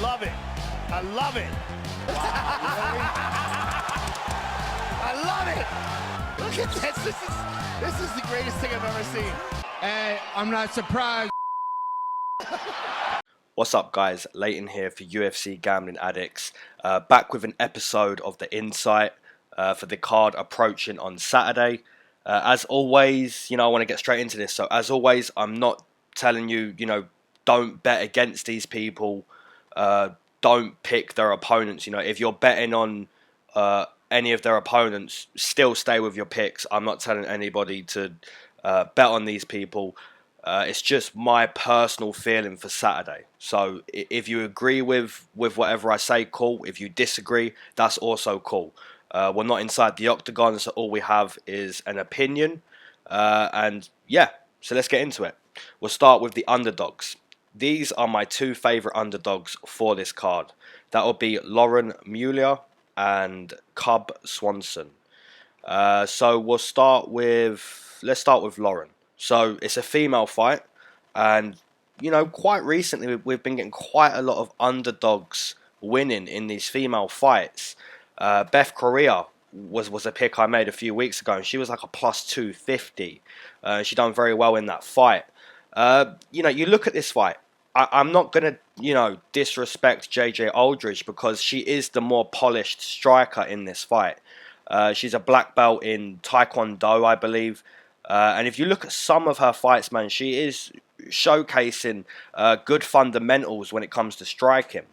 love it. I love it. I love it. Look at this. This is the greatest thing I've ever seen. Hey, I'm not surprised. What's up, guys? Leighton here for UFC Gambling Addicts. Back with an episode of The Insight for the card approaching on Saturday. As always, I want to get straight into this. So as always, I'm not telling you, don't bet against these people. Don't pick their opponents. If you're betting on any of their opponents, still stay with your picks. I'm not telling anybody to bet on these people. It's just my personal feeling for Saturday. So if you agree with whatever I say, cool. If you disagree, that's also cool. We're not inside the octagon, so all we have is an opinion. And yeah, so let's get into it. We'll start with the underdogs. These are my two favourite underdogs for this card. That will be Mueller and Cub Swanson. So let's start with Lauren. So it's a female fight, and quite recently we've been getting quite a lot of underdogs winning in these female fights. Beth Correa was a pick I made a few weeks ago, and she was like a plus 250. She done very well in that fight. You look at this fight. I'm not gonna disrespect JJ Aldrich because she is the more polished striker in this fight. She's a black belt in Taekwondo, I believe. And if you look at some of her fights, man, she is showcasing good fundamentals when it comes to striking.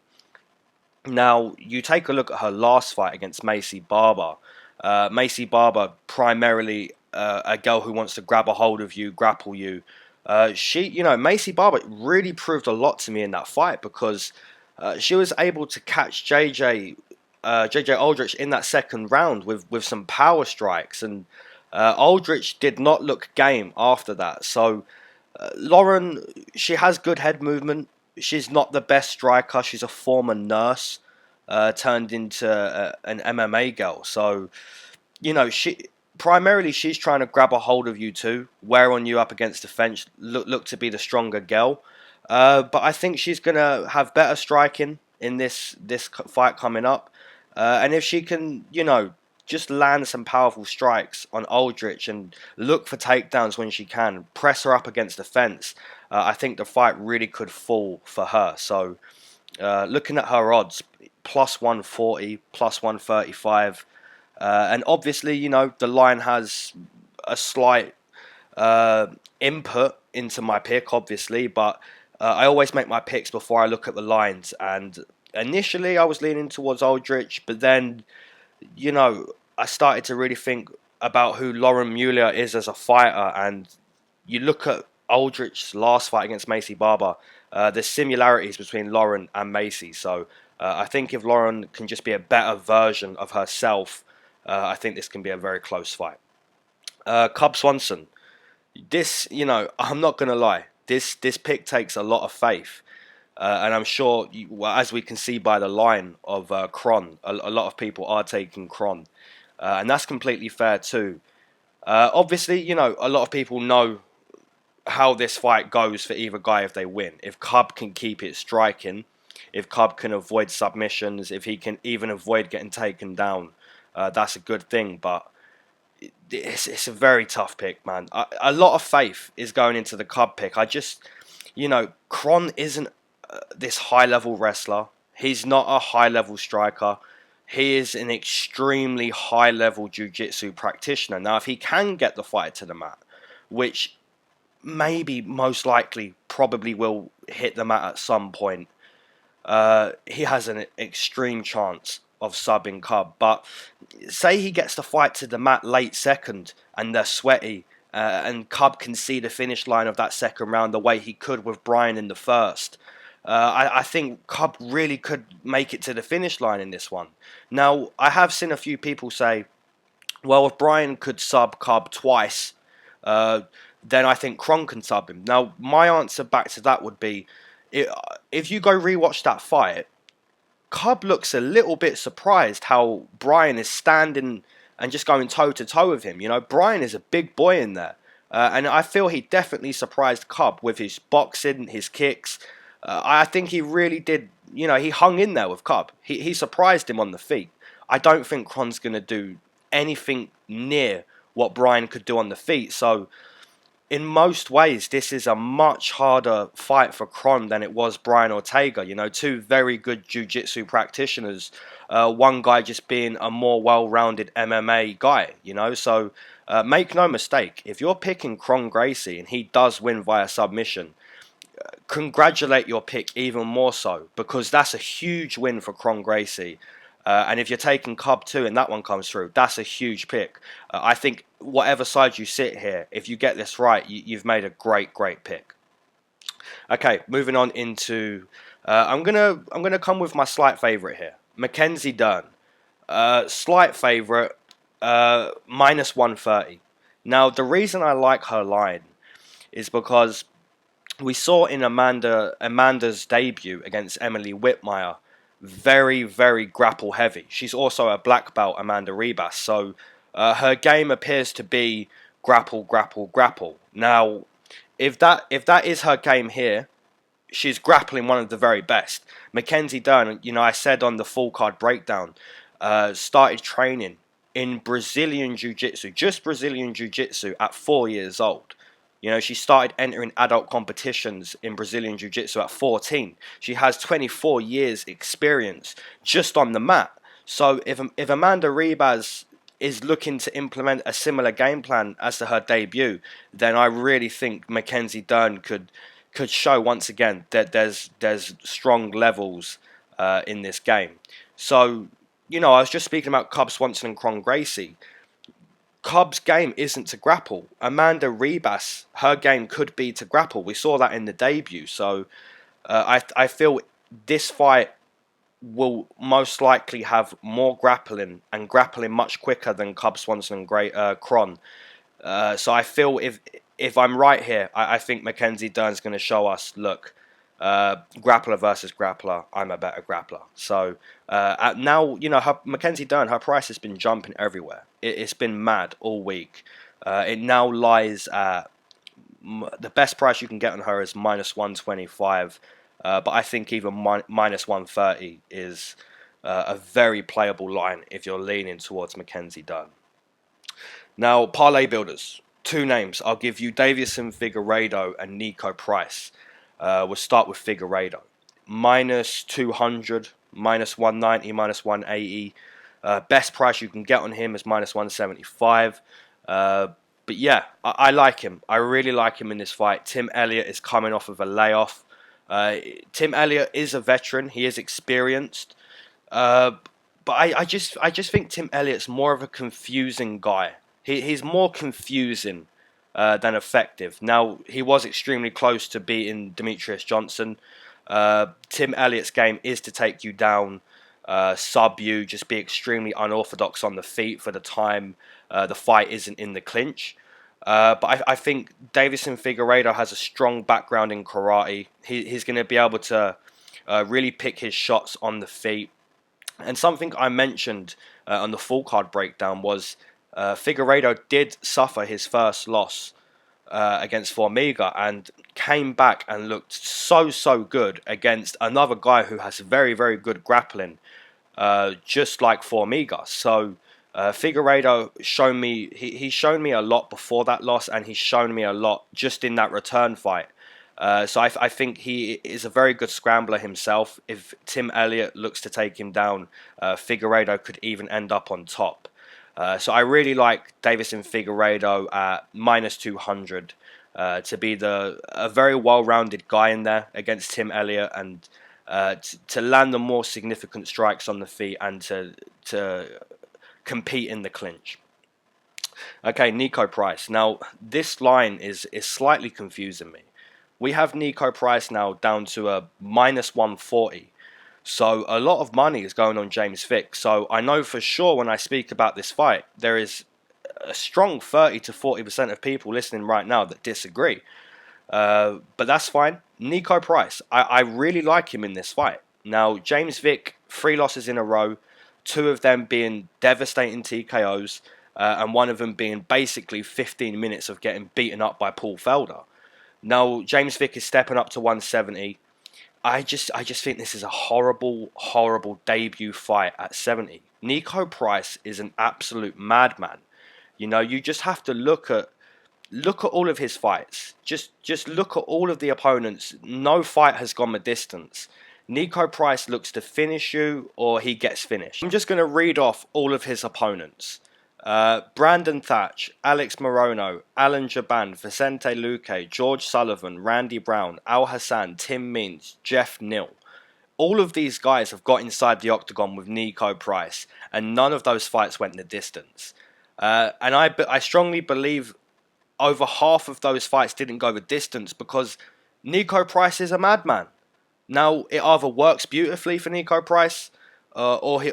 Now, you take a look at her last fight against Maycee Barber. Maycee Barber, primarily a girl who wants to grab a hold of you, grapple you. Maycee Barber really proved a lot to me in that fight because she was able to catch JJ Aldrich in that second round with some power strikes, and Aldrich did not look game after that. So Lauren, she has good head movement. She's not the best striker. She's a former nurse turned into an MMA girl. So she's trying to grab a hold of you too, wear on you up against the fence, look to be the stronger girl. But I think she's gonna have better striking in this fight coming up. And if she can, just land some powerful strikes on Aldrich and look for takedowns when she can, press her up against the fence, I think the fight really could fall for her. So looking at her odds, plus 140, plus 135. And obviously, the line has a slight input into my pick, obviously. But I always make my picks before I look at the lines. And initially, I was leaning towards Aldrich. But then, I started to really think about who Lauren Mueller is as a fighter. And you look at Aldrich's last fight against Maycee Barber, there's similarities between Lauren and Maycee. So I think if Lauren can just be a better version of herself, I think this can be a very close fight. Cub Swanson. This, I'm not going to lie. This pick takes a lot of faith. And I'm sure, as we can see by the line of Kron, a lot of people are taking Kron. And that's completely fair too. Obviously, a lot of people know how this fight goes for either guy if they win. If Cub can keep it striking, if Cub can avoid submissions, if he can even avoid getting taken down, that's a good thing. But it's a very tough pick, man. A lot of faith is going into the Cub pick. Kron isn't this high-level wrestler. He's not a high-level striker. He is an extremely high-level jiu-jitsu practitioner. Now, if he can get the fight to the mat, which maybe most likely probably will hit the mat at some point, he has an extreme chance of subbing Cub. But say he gets the fight to the mat late second and they're sweaty, and Cub can see the finish line of that second round the way he could with Brian in the first. I think Cub really could make it to the finish line in this one. Now, I have seen a few people say, well, if Brian could sub Cub twice, then I think Kron can sub him. Now, my answer back to that would be, if you go rewatch that fight, Cub looks a little bit surprised how Brian is standing and just going toe-to-toe with him. Brian is a big boy in there. And I feel he definitely surprised Cub with his boxing, his kicks. I think he really did he hung in there with Cub. He surprised him on the feet. I don't think Kron's going to do anything near what Brian could do on the feet. So in most ways, this is a much harder fight for Kron than it was Brian Ortega. Two very good jiu-jitsu practitioners. One guy just being a more well-rounded MMA guy, So make no mistake, if you're picking Kron Gracie and he does win via submission, congratulate your pick even more so, because that's a huge win for Kron Gracie. And if you're taking Cub too and that one comes through, that's a huge pick. I think whatever side you sit here, if you get this right, you've made a great pick. Okay, moving on into, I'm gonna come with my slight favorite here, Mackenzie Dern. Slight favorite, minus 130. Now the reason I like her line is because we saw in Amanda's debut against Emily Whitmire, very grapple heavy. She's also a black belt, Amanda Ribas, so her game appears to be grapple. Now, if that is her game here, she's grappling one of the very best. Mackenzie Dern, I said on the full card breakdown, started training in Brazilian Jiu-Jitsu, just Brazilian Jiu-Jitsu at 4 years old. She started entering adult competitions in Brazilian Jiu-Jitsu at 14. She has 24 years experience just on the mat. So if Amanda Ribas is looking to implement a similar game plan as to her debut, then I really think Mackenzie Dern could show once again that there's strong levels in this game. So, I was just speaking about Cub Swanson and Kron Gracie. Cub's game isn't to grapple. Amanda Ribas, her game could be to grapple. We saw that in the debut. So I feel this fight will most likely have more grappling and grappling much quicker than Cub Swanson and Kron. So I feel if I'm right here, I think Mackenzie Dern's going to show us, look, grappler versus grappler, I'm a better grappler. So now, Mackenzie Dern, her price has been jumping everywhere. It's been mad all week. It now lies at the best price you can get on her is minus 125. But I think even minus 130 is a very playable line if you're leaning towards Mackenzie Dern. Now, parlay builders, two names. I'll give you Davison Figueredo and Nico Price. We'll start with Figueredo. Minus 200, minus 190, minus 180. Best price you can get on him is minus 175. But yeah, I like him. I really like him in this fight. Tim Elliott is coming off of a layoff. Tim Elliott is a veteran. He is experienced. But I just think Tim Elliott's more of a confusing guy. He's more confusing than effective. Now, he was extremely close to beating Demetrius Johnson. Tim Elliott's game is to take you down, sub you, just be extremely unorthodox on the feet for the time the fight isn't in the clinch. But I think Davison Figueredo has a strong background in karate. He's going to be able to really pick his shots on the feet. And something I mentioned on the full card breakdown was Figueredo did suffer his first loss against Formiga and came back and looked so good against another guy who has very good grappling, just like Formiga. So Figueredo shown me he's shown me a lot before that loss, and he's shown me a lot just in that return fight. So I think he is a very good scrambler himself. If Tim Elliott looks to take him down, Figueredo could even end up on top. So I really like Davison Figueredo at minus 200 to be a very well-rounded guy in there against Tim Elliott, and to land the more significant strikes on the feet and to compete in the clinch. Okay, Nico Price. Now, this line is slightly confusing me. We have Nico Price now down to a minus 140. So a lot of money is going on James Vick. So I know for sure when I speak about this fight, there is a strong 30 to 40% of people listening right now that disagree. But that's fine. Nico Price, I really like him in this fight. Now, James Vick, 3 losses in a row, 2 of them being devastating TKOs, and one of them being basically 15 minutes of getting beaten up by Paul Felder. Now, James Vick is stepping up to 170. I just think this is a horrible debut fight at 70. Nico Price is an absolute madman. You know, you just have to look at all of his fights. Just look at all of the opponents. No fight has gone the distance. Nico Price looks to finish you or he gets finished. I'm just going to read off all of his opponents. Brandon Thatch, Alex Morono, Alan Jaban, Vicente Luque, George Sullivan, Randy Brown, Al Hassan, Tim Means, Jeff Neal. All of these guys have got inside the octagon with Nico Price, and none of those fights went the distance. And I strongly believe over half of those fights didn't go the distance because Nico Price is a madman. Now, it either works beautifully for Nico Price or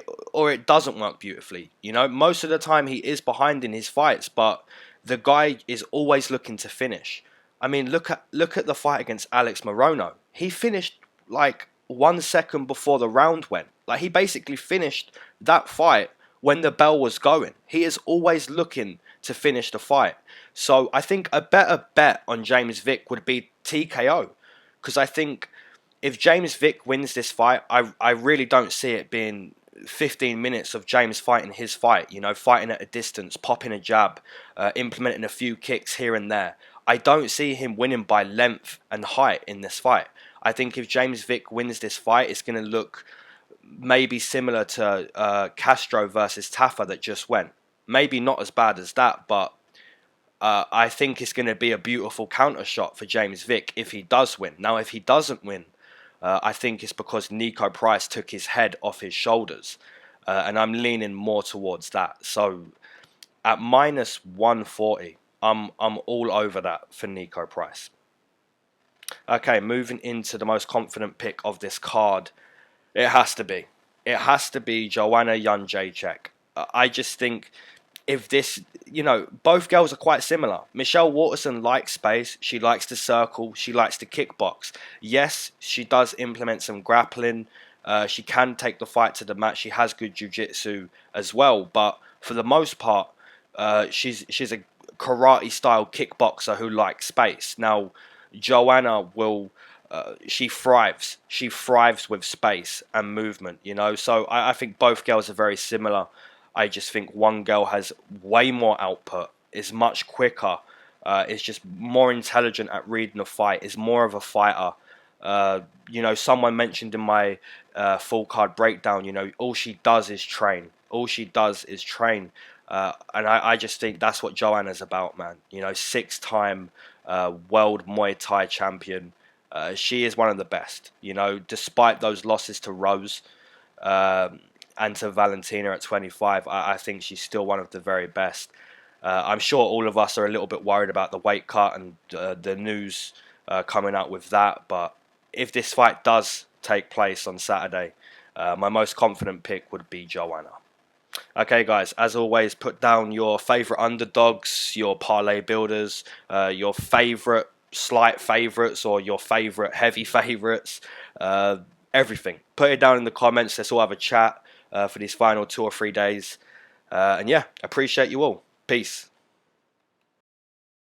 it doesn't work beautifully. You know, most of the time he is behind in his fights, but the guy is always looking to finish. I mean, look at the fight against Alex Morono. He finished like 1 second before the round went. Like, he basically finished that fight when the bell was going. He is always looking to finish the fight. So I think a better bet on James Vick would be TKO. Because I think if James Vick wins this fight, I really don't see it being 15 minutes of James fighting his fight. You know, fighting at a distance, popping a jab, implementing a few kicks here and there. I don't see him winning by length and height in this fight. I think if James Vick wins this fight, it's going to look maybe similar to Castro versus Taffa that just went. Maybe not as bad as that, but I think it's going to be a beautiful counter shot for James Vick if he does win. Now, if he doesn't win, I think it's because Nico Price took his head off his shoulders. And I'm leaning more towards that. So at minus 140, I'm all over that for Nico Price. Okay, moving into the most confident pick of this card. It has to be Joanna Jędrzejczyk. I just think if this, you know, both girls are quite similar. Michelle Waterson likes space. She likes to circle. She likes to kickbox. Yes, she does implement some grappling. She can take the fight to the mat. She has good jiu-jitsu as well. But for the most part, she's a karate-style kickboxer who likes space. Now, Joanna will... she thrives. She thrives with space and movement, you know. So I think both girls are very similar. I just think one girl has way more output, is much quicker, is just more intelligent at reading a fight, is more of a fighter. You know, someone mentioned in my full card breakdown, you know, all she does is train. All she does is train. And I just think that's what Joanna's about, man. You know, 6-time world Muay Thai champion. She is one of the best, you know, despite those losses to Rose and to Valentina at 25. I think she's still one of the very best. I'm sure all of us are a little bit worried about the weight cut and the news coming out with that. But if this fight does take place on Saturday, my most confident pick would be Joanna. Okay, guys, as always, put down your favourite underdogs, your parlay builders, your favourite slight favourites or your favourite heavy favourites, everything. Put it down in the comments. Let's all have a chat for these final 2 or 3 days. And yeah, appreciate you all. Peace.